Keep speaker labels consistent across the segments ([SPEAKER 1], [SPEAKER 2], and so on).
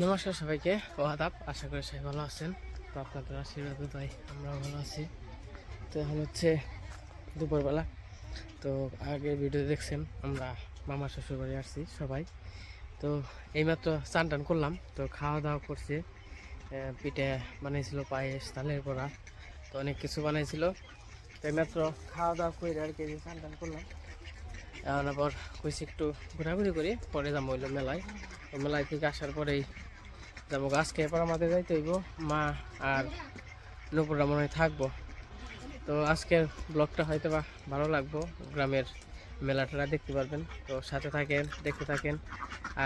[SPEAKER 1] নমস্কার সবাইকে, আদাব। আশা করি সবাই ভালো আছেন। তো আপনাদের আশীর্বাদে তাই আমরাও ভালো আছি। তো এখন হচ্ছে দুপুরবেলা। তো আগের ভিডিও দেখছেন আমরা মামার শ্বশুর বাড়ি আসছি সবাই। তো এইমাত্র চান টান করলাম, তো খাওয়া দাওয়া করছে। পিঠে বানাইছিল, পায়েস, তালের বড়া, তো অনেক কিছু বানাইছিল। তো এইমাত্র খাওয়া দাওয়া করে আর কি চান টান করলাম। এখন আবার কইছি একটু ঘোরাঘুরি করি, পরে যাবো হইলো মেলায়। তো মেলায় থেকে আসার পরেই যাবো। আজকে এরপর আমাদের যাইতে হইব, মা আর নুপুররা মনে হয় থাকবো। তো আজকের ব্লগটা হয়তো বা ভালো লাগবো, গ্রামের মেলাটা দেখতে পারবেন। তো সাথে থাকেন, দেখতে থাকেন।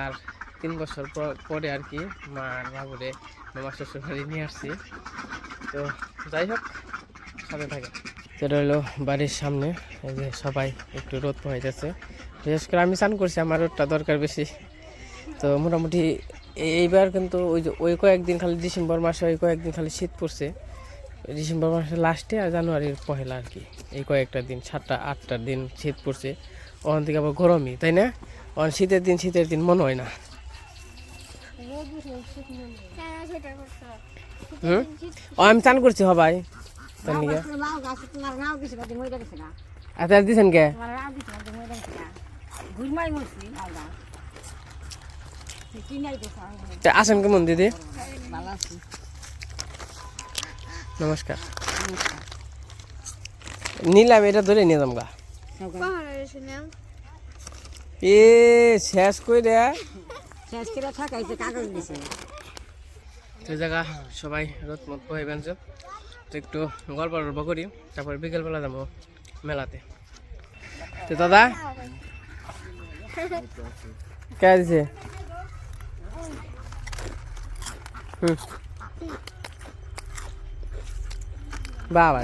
[SPEAKER 1] আর 3 বছর পরে আর কি মা আর বাবুরে মামার শ্বশুর বাড়ি নিয়ে আসছি। তো যাই হোক, সাথে থাকেন। সেটা হলো বাড়ির সামনে, এই যে সবাই একটু রোদ পোহাইতেছে। বিশেষ করে আমি চান করছি, আমার রোদটা দরকার বেশি। তো মোটামুটি এইবার কিন্তু ওই কয়েকদিন খালি ডিসেম্বর মাসে ওই কয়েকদিন খালি শীত পড়ছে। ডিসেম্বর মাসের লাস্টে আর জানুয়ারির পহেলা আর কি, এই কয়েকটা দিন 7-8টা দিন শীত পড়ছে। ওখান থেকে আবার গরমই, তাই না? ওখান শীতের দিন মনে হয় না। আমি চান করছি সবাই দিছেন কে আসেন কেমন দিদি? নমস্কার। নিলাম, এটা ধরে নিয়ে যাম গা। এ শেষ করে জায়গা সবাই রোদ মত বইবেন, তো একটু গল্প করি, তারপর বিকেলবেলা যাবো মেলাতে। তো দাদা কে দিছে? বাবা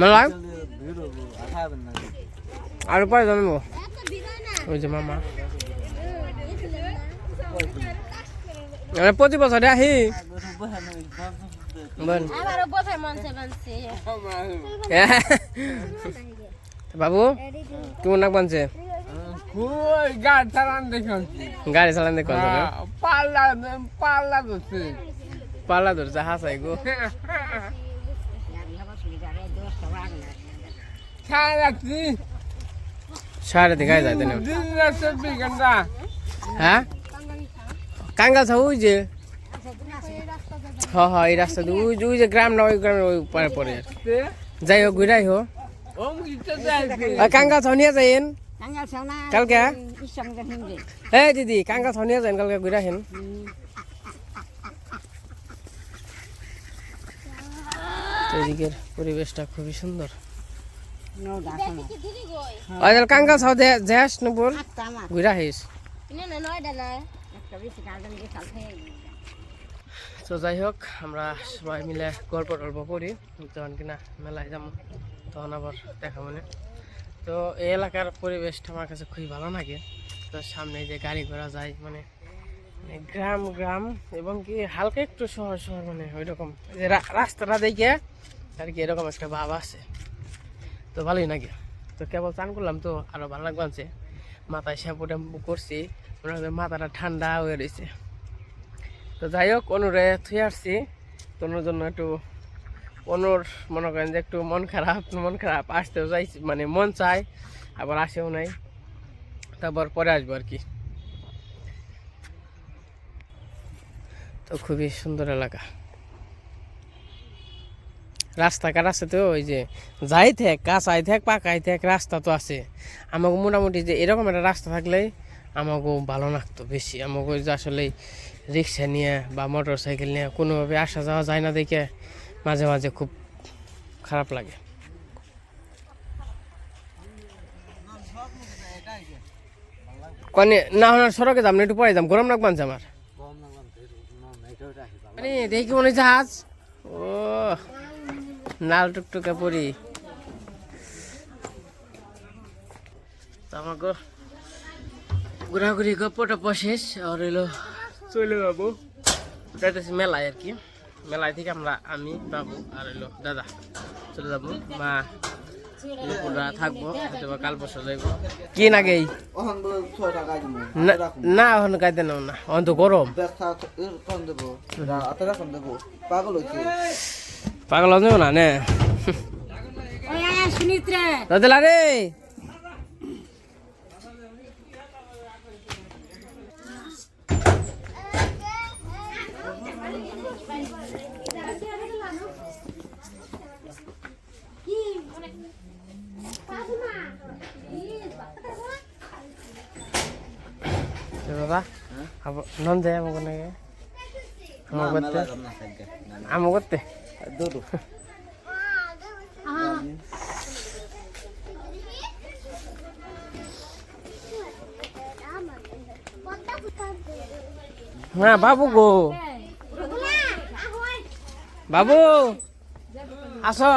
[SPEAKER 1] মেলায় আর পরে জানবো। ওই যে মামা প্রতি বছরে আহি বাবু কেমন নাক বানছে? গাড়ি চালান দেখো, পাল্লা ধরছে হাসাই গো। সাড়ে গায়ে যায় না? হ্যাঁ কাঙ্গাল ছাউ ওই যে, হ্যাঁ এই রাস্তা ওই যে গ্রাম না, ওই গ্রামের ওই পারে পরে যাই হোক, ঘুরাই হোক। কাঙ্গাল ছাউ নিয়ে যাইন কালকে। হ্যাঁ দিদি, কাঙ্গাল ছাউ নিয়ে যাইন কালকে, ঘুরাইন। এদিকের পরিবেশটা খুবই সুন্দর। কাঙ্গাল ছাউ যাস নপুর ঘুরা হিস। তো যাই হোক, আমরা সবাই মিলে গল্প টল্প করি, যখন কিনা মেলায় যাবো তখন আবার দেখা মনে। তো এই এলাকার পরিবেশটা আমার কাছে খুবই ভালো লাগে। তো সামনে যে গাড়ি ঘোড়া যায়, মানে গ্রাম গ্রাম এবং কি হালকা একটু শহর শহর, মানে ওই রকম যে রাস্তাটা দেখে আর কি এরকম একটা ভাব আছে। তো ভালোই নাকি। তো কেবল চান করলাম, তো আরো ভালো লাগছে। মাথায় শ্যাম্পু ট্যাম্পু করছি, মনে হয় মাথাটা ঠান্ডা হয়ে রয়েছে। তো যাই হোক, অনুরে থুয়ে আসছি। তো ওনার জন্য একটু অনুর মনে করেন যে একটু মন খারাপ আসতেও চাইছি, মানে মন চায়, আবার আসেও নাই। তারপর পরে আসবো আর কি। তো খুবই সুন্দর এলাকা, রাস্তাঘাট আছে। তো ওই যে যাই থাক, কাঁচাই থাক পাকাই থাক, রাস্তা তো আছে। আমাকে মোটামুটি যে এরকম একটা রাস্তা থাকলেই আমাকেও ভালো লাগতো বেশি। আমাকে যে আসলে রিক্সা নিয়ে বা মোটর সাইকেল নিয়ে কোনোভাবে আসা যাওয়া যায় না দেখে মাঝে মাঝে খুব খারাপ লাগে। কনে না হওয়ার সড়কে যাম না, একটু পরে যাম, গরম নাক বানছে আমার। দেখি মনে জাহাজ, ও নাল টুকটুকে পরি। আমাকে ঘোরাঘুরি গপ্প টপ্প শেষ, আর হইলো চলে যাবো, যাইতেছি মেলায় আর কি। মেলায় থেকে আমি বাবু আর হইলো দাদা চলে যাবো। মা দুপুররা থাকবো, অথবা কাল পরশু যাইব। কি নাগেই না এখন গাইতে নাও না, এখন তো গরম। পাগল যাবো না নে দাদা রে। দাদা নন যায় আমাকে নাকি আমো করতে হ্যাঁ বাবু গো, বাবু আসো।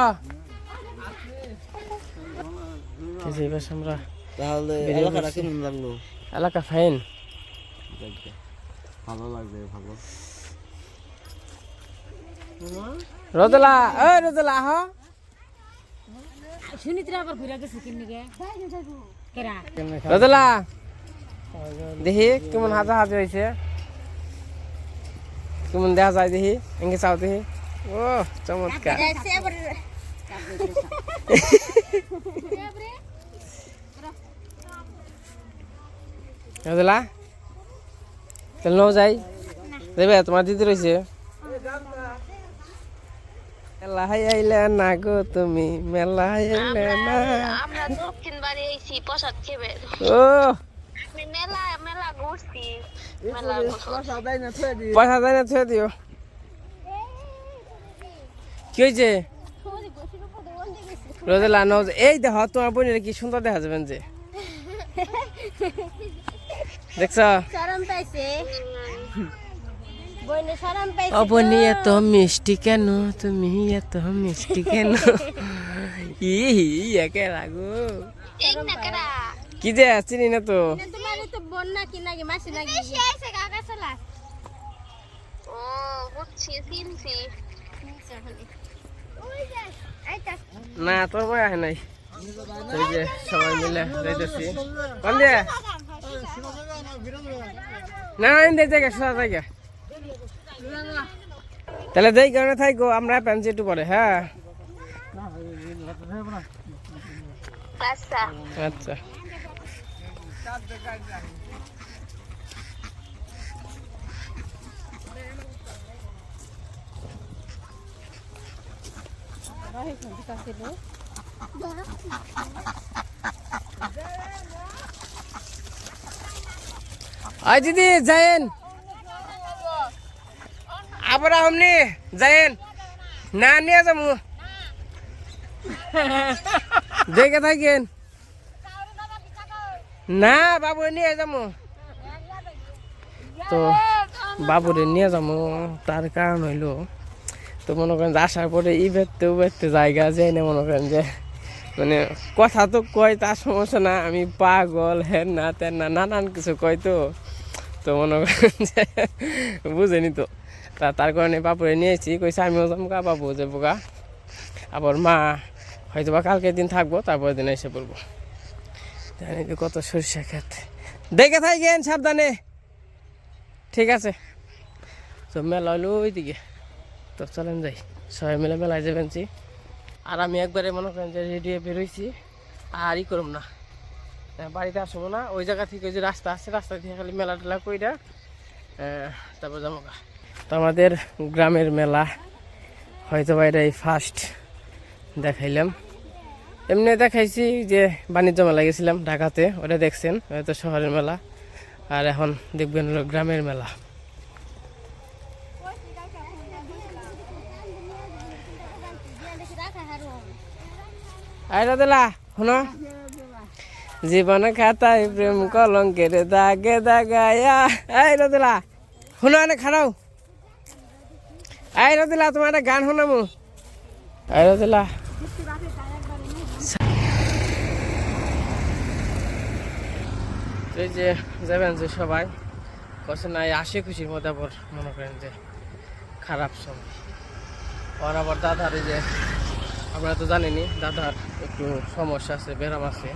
[SPEAKER 1] আমরা
[SPEAKER 2] তাহলে এলাকাটা কেমন লাগলো?
[SPEAKER 1] এলাকা ফাইন,
[SPEAKER 2] ভালো লাগবে। ভালো
[SPEAKER 1] রোদলা ওই রোদলা আহ রোদলা দেখি কেমন হাজা হাজি হয়েছে, কেমন দেখা যায় দেখি, এঙ্গে চাও দেখি। ও চমৎকার। রোদলা চল নাও যাই, দেবে তোমার দিদি রয়েছে। মেলায় আইলে না গো তুমি, মেলায় আইলে না।
[SPEAKER 3] আমরা দক্ষিণ বাড়ি আইছি প্রসাদ খেবে।
[SPEAKER 1] ও
[SPEAKER 3] মেলা মেলা ঘুরছি, মেলা
[SPEAKER 1] পয়সা দেয় না ছুঁয়ে দিও। কি হয়েছে রোদেলা? নাও এই দেখো তোমার বোনের কি সুন্দর দেখা যাবেন যে, দেখছ? অবনি এত মিষ্টি কেন, তুমি এত মিষ্টি কেন? একে লাগো কি যে চিনি না তো। না তোর বই আহে নাই, এই যে সবাই মিলে যাইতেছি। কোন দিয়ে না জায়গা সোজা জায়গা, তাহলে যেই কারণে থাকো আমরা পেন্সি একটু পরে। হ্যাঁ আচ্ছা আই দিদি যাইন আবার আমনি যাইন না নিয়ে যাবো, দেখে থাকেন না বাবু নিয়ে যাবো। তো বাবুরে নিয়ে যাবো, তার কারণ হইলো তো মনে করেন আসার পরে ইবেরতে উবেরতে জায়গা যায় না, মনে করেন যে মানে কথা তো কয় তার সমস্যা না, আমি পাগল হ্যান না তেন না নানান কিছু কয় তো মনে করেন যে বুঝেনি তো। তার কারণে বাপুরে নিয়েছি, কইছে আমিও যাবো বাবু যাবো গা, আবার মা হয়তো বা কালকের দিন থাকবো, তারপরের দিন এসে পড়বো। জানি তো কত সরিষা ক্ষেত, দেখে থাকেন সাবধানে, ঠিক আছে? তো মেলা হইলো ওইদিকে, তো চলেন যাই সবাই মিলে মেলায় যাবেনছি। আর আমি একবারে মনে করেন যে রেডি বেরোইছি, আর ই করুম না, বাড়িতে আসবো না, ওই জায়গা থেকে ওই যে রাস্তা আছে, রাস্তা থেকে খালি মেলা টেলা কইরা তারপর যাবো। তো আমাদের গ্রামের মেলা হয়তো বা এটাই ফার্স্ট দেখাইলাম। এমনি দেখাইছি যে বাণিজ্য মেলা গেছিলাম ঢাকাতে, ওটা দেখছেন, হয়তো শহরের মেলা। আর এখন দেখবেন হলো গ্রামের মেলা। আইরা দিলা শোনো, জীবন খাতায় প্রেম কলঙ্কের দাগে দাগায়া। আইরা দিলা শোনো, এনে খারাও। আইরা দিলা তোমার একটা গান শোনামু। আইরা দিলা এই যে যাবেন যে সবাই কষ্ট নাই, আসে খুশির মধ্যে আবার মনে করেন যে খারাপ সময়। আর আবার দাদার এই যে আমরা তো জানিনি দাদার একটু সমস্যা আছে, ব্যারাম আছে,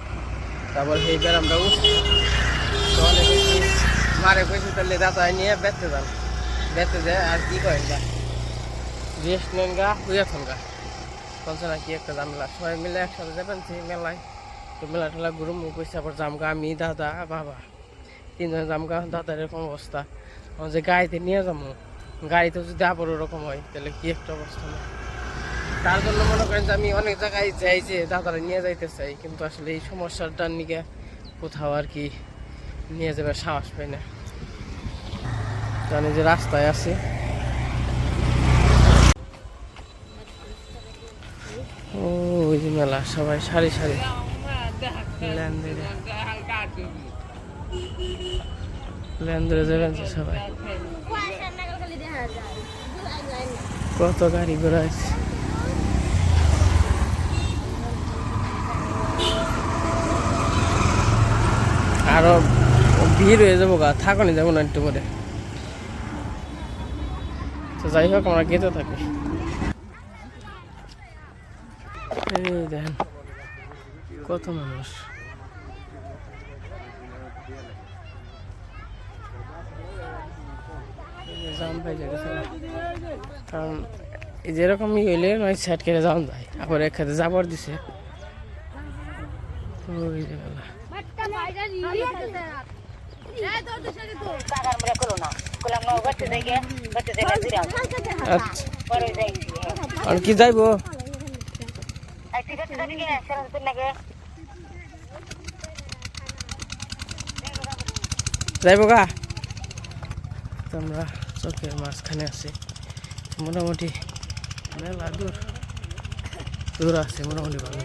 [SPEAKER 1] তারপর সেই ব্যারামটা উঠছে তো অনেক বেশি মারে কইছে তাহলে দাদা নিয়ে বেঁচতে যান, বেঁচতে যায় আর কি করেন গা রেস্ট নেন গা হুইয়া থান গা বলছে না কি একটা ঝামেলা, সবাই মিলে একসাথে যাবেন সেই মেলায়। তো মেলা টেলা ঘুরুম কইছে আবার জামগা আমি দাদা বাবা তিনজন জামগা, দাদার এরকম অবস্থা যে গাড়িতে নিয়ে যাবো, গাড়িতে যদি আবার ওরকম হয় তাহলে কি একটা অবস্থা না। তার জন্য মনে করেন যে আমি অনেক জায়গায় যাই যে দাদারা নিয়ে যাইতে চাই, কিন্তু আসলে এই সমস্যাটার নিয়ে কোথাও আর কি নিয়ে যাবে সাহস পাই না। জানি যে রাস্তায় আছি, ও ওই যে মেলা সবাই সারি সারি ল্যান ধরে যাবেন সবাই, কত গাড়ি ঘোড়া আছে। আরো ভিড় হয়ে যাবো গা, থাকনি যাবো না একটু পরে। তো যাই হোক আমরা গেতে থাকি। এই দেখেন কত মানুষ, জাম পাই যেতেছে কারণ যেরকম হইলে নয় সাইড কেটে যাওয়া যায়, আবার এক খাতে যাবার দিছে। ওই যে মেলা আর কি যাইবো যাইবো গা। আমরা চোখের মাঝখানে আছি, মোটামুটি মেলা দূর দূর আছে, মোটামুটি ভালো।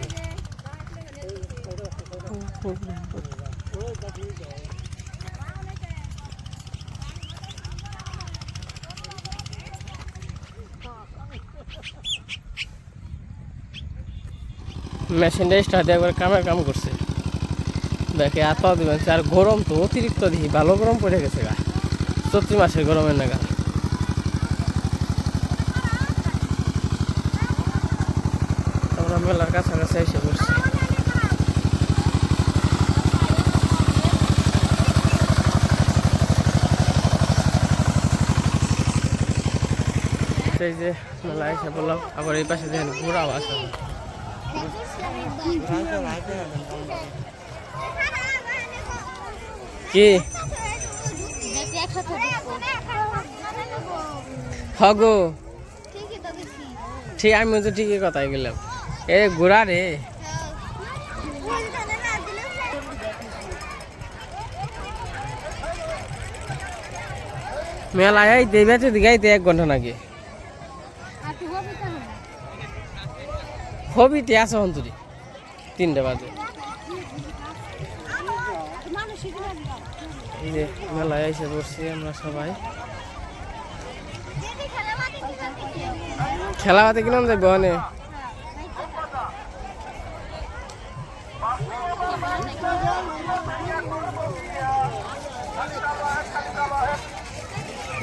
[SPEAKER 1] মেশিনটা স্টার্ট একবার কাম করছে, দেখে এত দিবেন। আর গরম তো অতিরিক্ত দেখি, ভালো গরম পড়ে গেছে গা, চৈত্র মাসের গরমের নাগা। আমরা মেলার কাছাকাছি এসে পড়ছি। এই যে মেলা এসে বললাম, আবার এই পাশে দেখেন ঘোরাও আছে। কি হগো ঠিক, আমি তো ঠিকই কথাই গেলাম। এ ঘোরা রে, মেলায় আইতে বেঁচে গাইতে 1 ঘন্টা নাকি হবিতে আছে অন্তরি 3টা বাজে। এই যে মেলায় এসে বসছি আমরা সবাই, খেলাতে কিরম যাইব অনে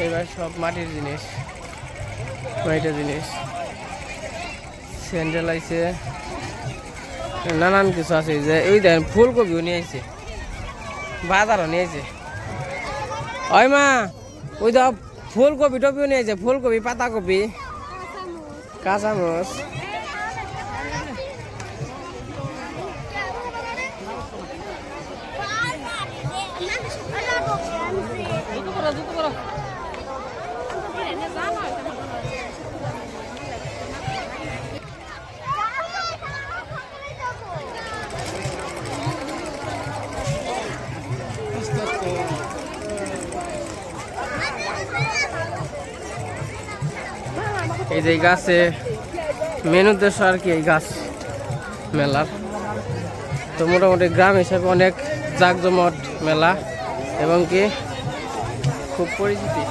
[SPEAKER 1] এবার সব মাটির জিনিস, কয়টা জিনিস স্যান্ডেল আইছে, নানান কিছু আছে। যে এই দেখেন ফুলকপিও নিয়ে আইছে, বাজারও নিয়ে আইছে। ওই মা ওই তো ফুলকপি টপিও নিয়ে আইছে, ফুলকপি, পাতাকপি, কাঁচামরিচ। এই যে গাছে মেন উদ্দেশ্য আর কি এই গাছ মেলার। তো মোটামুটি গ্রাম হিসাবে অনেক জাঁকজমট মেলা এবং কি খুব পরিচিতি।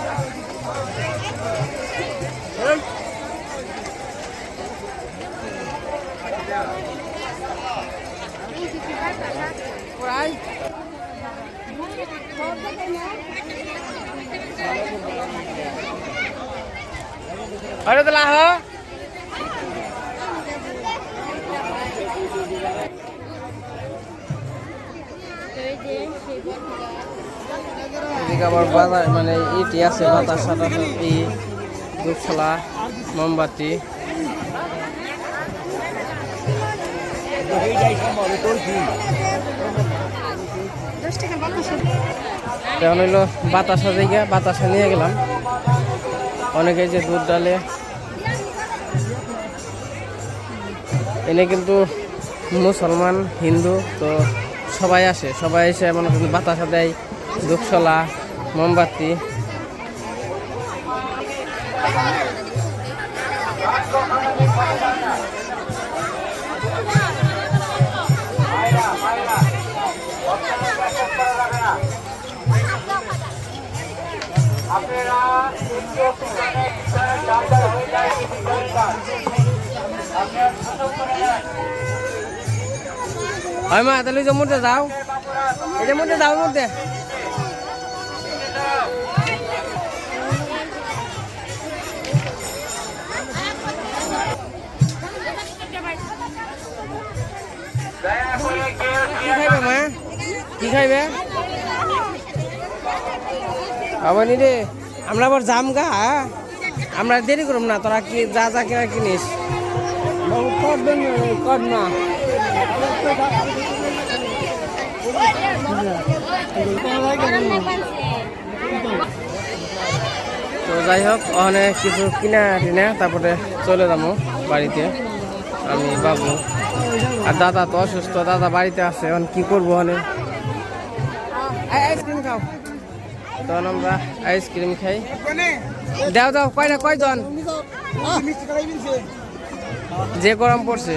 [SPEAKER 1] আরে তো লাহ এদিকে আবার বাজার মানে ইটি আছে বাতাস সাতাস ই ধূপছলা মোমবাতি এখন হইলো বাতাসা জায়গা বাতাসা নিয়ে গেলাম অনেকে যে দুধ ডালে এনে কিন্তু মুসলমান হিন্দু তো সবাই আসে সবাই এসে মনে করেন বাতাসা দেয় ধূপছলা মোমবাতি হয় মা তাহলে যে মধ্যে যাও এই যে মধ্যে যাও মধ্যে কি খাইবে মা কি খাইবে আবার নি রে আমরা আবার যাম গা আমরা দেরি করব না তোরা কি যা যা কিনা কিনিস কর না তো যাই হোক অনেক কিছু কিনা টিনা তারপরে চলে যাবো বাড়িতে আমি বাবু আর দাদা তো অসুস্থ দাদা বাড়িতে আছে এখন কি করবো অনেক আইসক্রিম খাও তখন আমরা আইসক্রিম খাই দাও দাও কয়টা কয়জন যে গরম পড়ছে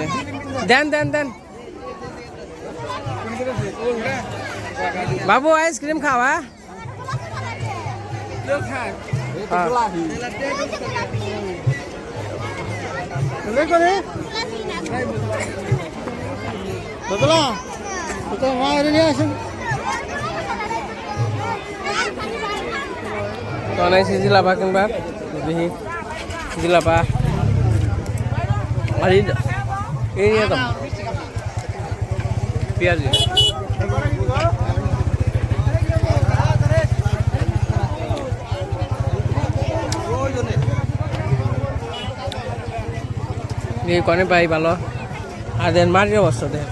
[SPEAKER 1] দেন দেন দেন বাবু আইসক্রিম খাওয়া তখন আইসি জিলাপা কিনবা দেখি জিলাপা আর এই নিয়ে তো পেঁয়াজি এই কনে পাই ভালো আর দেন মাটির অবস্থা দেখ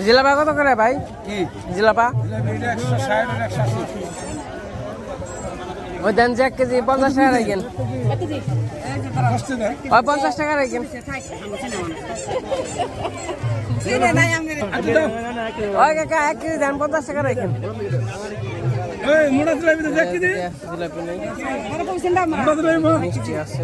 [SPEAKER 1] জিলাপা কত করে ভাই কি জিলাপা ওই দেন যে 1 কেজি 50 টাকা রাখেন ওই 50 টাকা রাখেন ওই কাকা 1 কেজি দেন 50 টাকা রাখেন জিলাপি নেই মিষ্টি আছে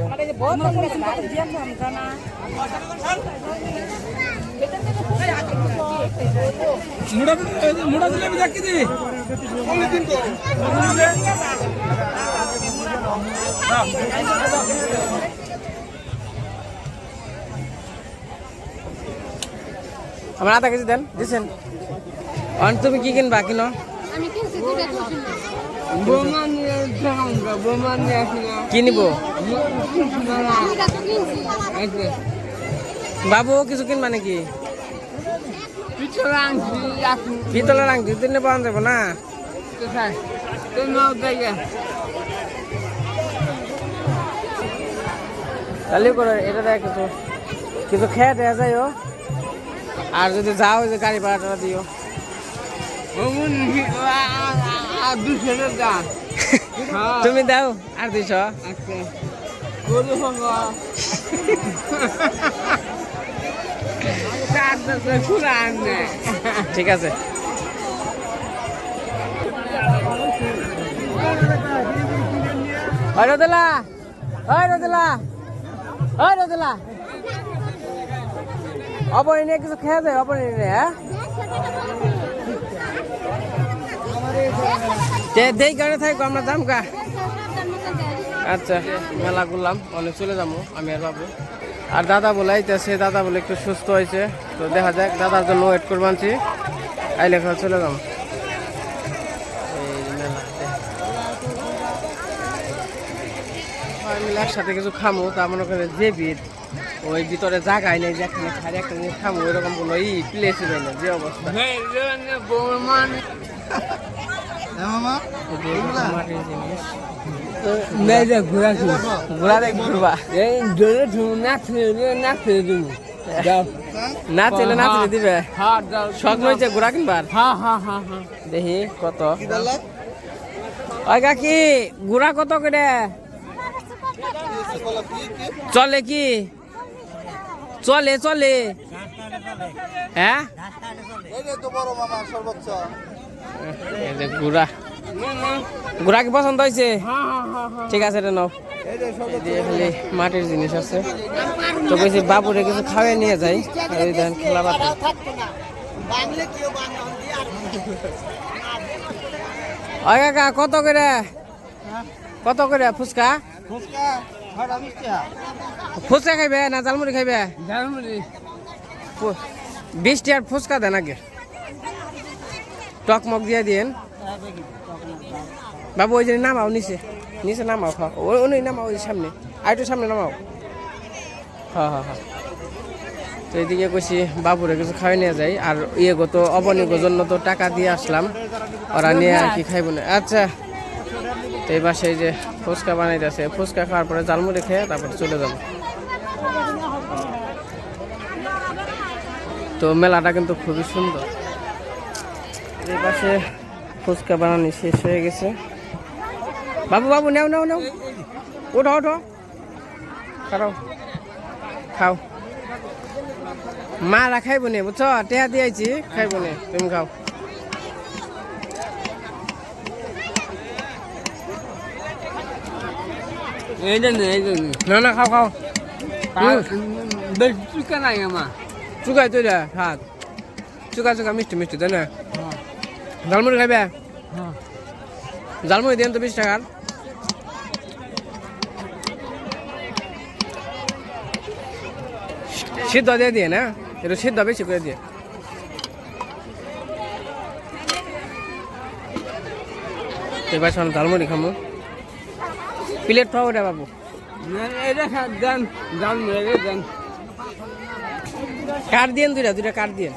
[SPEAKER 4] মোটা জিলাপি দেখি দি দিন তো
[SPEAKER 1] আমার আধা কেজি দেন দিচ্ছেন অন তুমি কি কিনবা কিনো কি নিব বাবু কিছু কিনবা নাকি পিতলের আংটি দিনে পাওয়া যাবো না তাহলে করে এটা দেখ কিছু কিছু খেয়ে দেওয়া যাইও আর যদি যাও যে গাড়ি ভাড়াটা দিও তুমি দাও আর 200 ঠিক আছে রোদেলা রোদেলা রোদেলা অপরে নিয়ে কিছু খেয়ে যায় অপরে নিয়ে হ্যাঁ দেই গাড়ি থাকবো আমরা দাম কা আচ্ছা মেলা ঘুরলাম অনেক চলে যাবো আমি আর বাবু আর দাদা বলে আইতেছে দাদা বলে একটু সুস্থ হয়েছে তো দেখা যাক দাদার জন্য ওয়েট করবো আনছি আইলে চলে যাবো মিলে একসাথে কিছু খামো তা মনে করে যে ভিড় ওই ভিতরে জায়গায় নেই যেখানে খালি একটা জিনিস খাবো ওইরকম কোনো প্লেস নেই না, যে অবস্থা। মাটির জিনিস ঘোরা দেখ ঘুরবা না চলে না চলে দিবে শখ নইছে ঘোরা কিনবার। দেখি কত ওই কাকি ঘোরা কত করে চলে কি চলে চলে হ্যাঁ ঘোরা ঘোরা কি পছন্দ হয়েছে? ঠিক আছে রে নাও। খালি মাটির জিনিস আছে তো কইছি বাবুরে কিছু খাওয়াই নিয়ে যাই খেলা পাতে। ওই কাকা কত করে ফুচকা ফুচকা খাইবে না জালমুড়ি খাইবে? 20 টাকার ফুচকা দেন আগে টকমক দিয়ে দিন বাবু। ওই যে নামাও নিচে নিচে নামাও খাও ওই নামাও ওই সামনে আর একটু সামনে নামাও। হ্যাঁ হ্যাঁ হ্যাঁ তো এইদিকে কইছি বাবুরে কিছু খাওয়াই নিয়ে যাই আর গত অবনিগর জন্য তো টাকা দিয়ে আসলাম ওরা নিয়ে আর কি খাইব না। আচ্ছা তো এই বাসে এই যে ফুচকা বানাইতেছে ফুচকা খাওয়ার পরে জালমুড়ি খেয়ে তারপরে চলে যাবো। তো মেলাটা কিন্তু খুবই সুন্দর। এই পাশে ফুচকা বানানি শেষ হয়ে গেছে। বাবু বাবু নাও নাও নাও ওঠো ওঠো খাও খাও মারা খাইব নে বুঝছো টেহা দিয়েছি খাইব নে তুমি খাও। না না খাও খাও চুকা নাই আমার চুকাই তো হাত চুকা চুকা মিষ্টি মিষ্টি তাই না? জালমুড়ি খাইবে? জালমুড়ি দেন তো 20 টাকার। সিদ্ধ দিয়ে দিয়ে না একটু সিদ্ধ বেশি করে দিয়ে। এবার জালমুড়ি খামো প্লেট খাও রে বাবু। কাট দিন দুইটা কাট দিন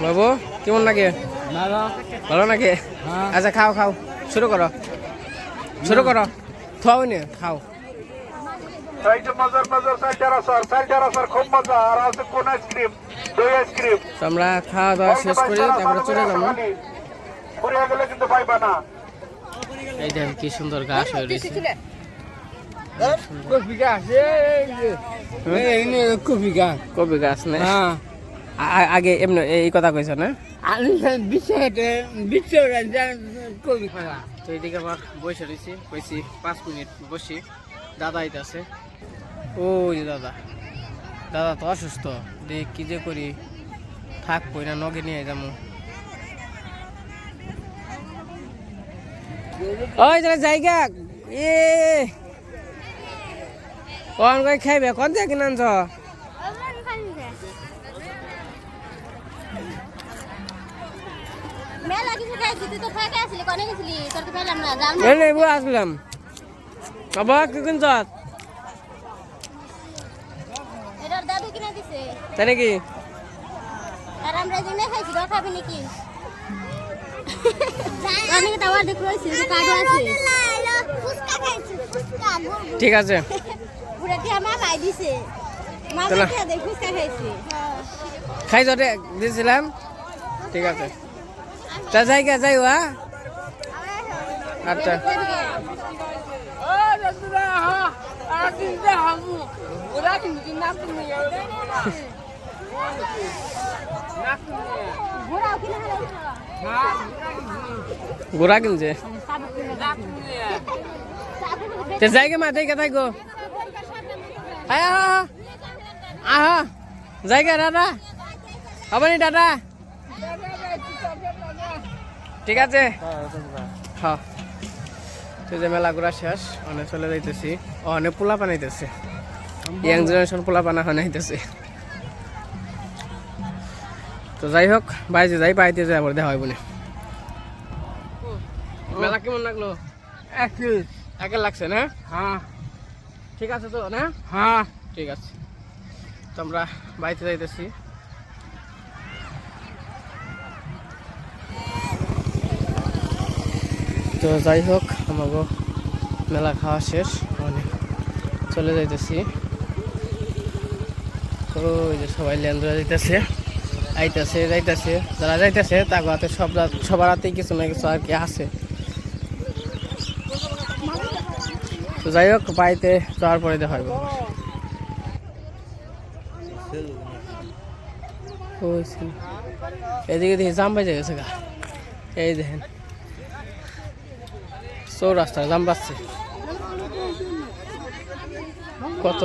[SPEAKER 1] বাবু। কেমন লাগে? ভালো নাকি? আচ্ছা খাও খাও শুরু করো খাও নে খাও। আমরা খাওয়া দাওয়া শেষ করি তারপরে চলে যাবো। এই দেখেন কি সুন্দর গাছ হয়ে রয়েছে কপি গাছ না আগে এমনি এই কথা কইছ না? তো এইদিকে আবার বসে রয়েছি কইছি 5 মিনিট বসি দাদা আইতাছে। ওই যে দাদা তো অসুস্থ দেখ কি যে করি থাক কই না নগে নিয়ে যাবো। ওই জায়গা কোন কই খাইবে কোন দিয়ে কিনে আনছ? আসলাম আবার কি কিনছ তাই নাকি? ঠিক আছে খাই যতে দিয়েছিলাম। ঠিক আছে তা জায়গা যাই আচ্ছা ঘোরা কিনছে জায়গা মা দেখে থাকো আহা জায়গা দাদা হবনি দাদা ঠিক আছে। হ্যাঁ যে মেলা ঘোরা শেষ অনেক চলে যাইতেছি অনেক পোলা বানাইতেছে ইয়াং জেনারেশন পোলা বানা বানাইতেছে। তো যাই হোক বাইরে যাই পাইতে যাই আবার দেখা হয় বলে। মেলা কেমন লাগলো? একে লাগছে না? হ্যাঁ ঠিক আছে তো না?
[SPEAKER 4] হ্যাঁ
[SPEAKER 1] ঠিক আছে, তো আমরা বাড়িতে যাইতেছি। তো যাই হোক, আমাকে মেলা খাওয়া শেষ, মানে চলে যাইতেছি। তো ওই যে সবাই লেন্দ্রা যাইতেছে, আইতেছে যাইতেছে, যারা যাইতেছে তার হাতে সবার হাতেই কিছু না কিছু আর কি আছে। তো যাই হোক, বাড়িতে যাওয়ার পরে দেখা হবে। এদিকে দেখি জাম বাজে গেছে গা, এই দেখেন চৌরাস্তায় জাম বাজছে কত।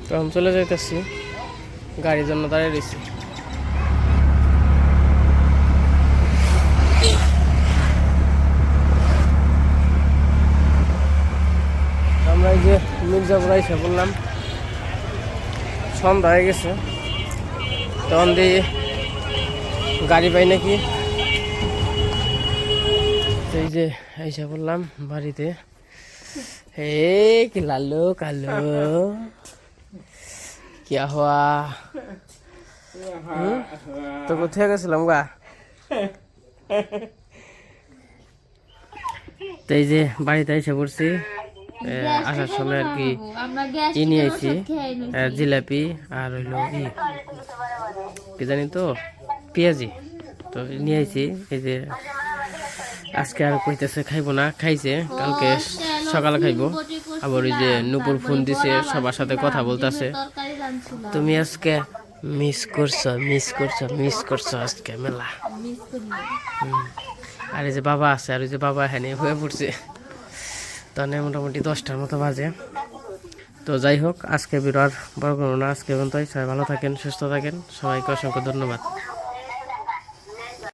[SPEAKER 1] তো আমি চলে যাইতেছি, গাড়ির জন্য দাঁড়িয়ে রয়েছি। আমরা এই যে মির্জাপুর এসে বললাম, সন্ধ্যা হয়ে গেছে, তখন দিয়ে গাড়ি পাই নাকি। এই যে এসে বললাম বাড়িতে। হে কি লালো কালো क्या हुआ? তো কোথায় গেছিলাম গা? তো এই যে বাড়িতে এসে পড়ছি, আসার সময় আর কি ই নিয়ে আইছি, জিলাপি আর হইলো কি জানি তো পেঁয়াজি, তো নিয়ে আইছি। এই যে আজকে আর কইতেছে খাইবো না, খাইছে কালকে সকালে খাইবো। আবার ওই যে নুপুর ফোন দিছে, সবার সাথে কথা বলতেছে, তুমি আজকে মিস করছো আজকে মেলা। আর এই যে বাবা আছে, আর ওই যে বাবা এখানে হয়ে পড়ছে, তাহলে মোটামুটি 10টার মতো বাজে। তো যাই হোক, আজকে ভিডিও আর বড় করবো না, আজকে পর্যন্ত। সবাই ভালো থাকেন, সুস্থ থাকেন, সবাইকে অসংখ্য ধন্যবাদ।